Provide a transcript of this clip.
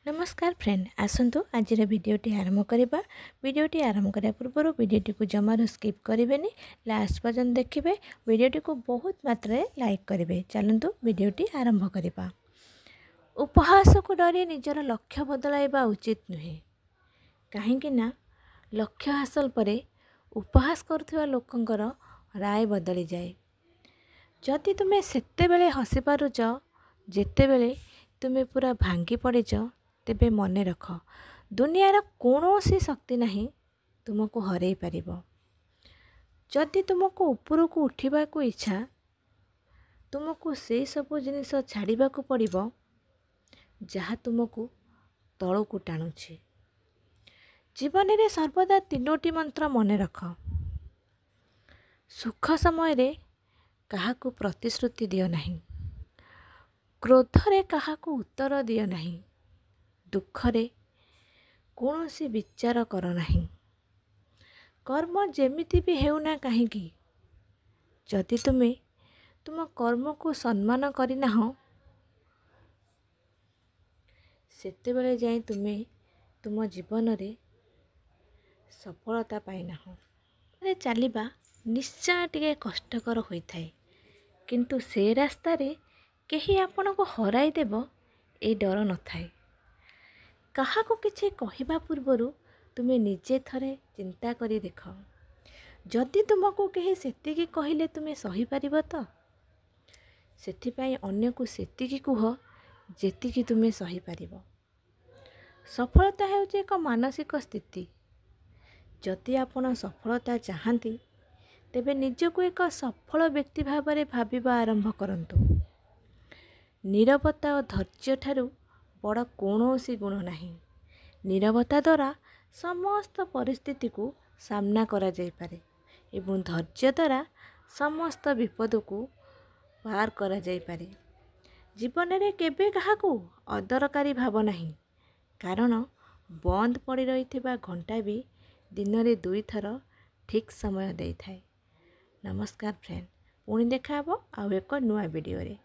नमस्कार फ्रेंड आसतु आज भिडटी आरंभ करवा। भिडटी आरंभ करने पूर्व भिडटी को जमार स्किप करेंगे, लास्ट पर्यंत देखिए। भिडटी को बहुत मात्रा लाइक करेंगे। चलतु भिडटी आरंभ करवा। उपहास को डरी निजर लक्ष्य बदलाइबा उचित नुहे, कहीं लक्ष्य हासिल पर उपहास करुवा लोकंकर राय बदली जाए। जदि तुम्हें सेते बेले हसी पारुच जेतेबेले तुम्हें पूरा भांगी पड़ीच, तेबे मने रख दुनियार कौनसी शक्ति नहीं तुमको हरई पारिबो। जदि तुमको ऊपर को उठा को इच्छा, तुमको से सब जिनिस छाड़ा को पड़िबो जहाँ तुमको तल को टाणुछि। जीवन में सर्वदा तीनोटी मंत्र मने रख। सुख समय रे काहाकू प्रतिश्रुति दियो नहीं, क्रोधरे काहाकू उत्तर दियो नहीं, दुखरे कौनसी विचार कर नहीं। कर्म जेमिति भी हेउना कहीं, जदि तुम्हें तुम कर्म को सम्मान करना सेतेबेले जाए तुम्हें तुम जीवन रे सफलता पाइना। अरे चलवा निश्चय टिके कष्टकर होता है, किंतु से रास्ता रे कहीं आपण को हराई देव ए डर न थाए। कहा को किछि कहिबा पूर्वरु तुम्हें निजे थरे चिंता करी देख। जदि तुमको कहीं सेतिकी कहले तुम्हें सही पारिबो तो सेथिपाई अन्य को सेतिकी कुह जेतिकी तुम्हें सही पारिबो। सफलता हेउछि एक मानसिक स्थिति। जदि आपण सफलता चाहती तेबे निजको एक सफल व्यक्ति भाव में भाविबा आरंभ करंतु। नीरवता और धैर्य ठारू बड़ कौनसी गुण नहीं। नीरवता द्वारा समस्त परिस्थिति को सामना करा जाई पारे एवं धैर्य द्वारा समस्त विपद को पार करा जाई पारे। जीवन में केबे काहाकू अदरकारी भाव नहीं, कारण बंद पड़ी रही घंटा भी दिन में 2 थर ठीक समय देई थाए। नमस्कार फ्रेंड, पुणी देखा आउ एक नुआ वीडियो रे।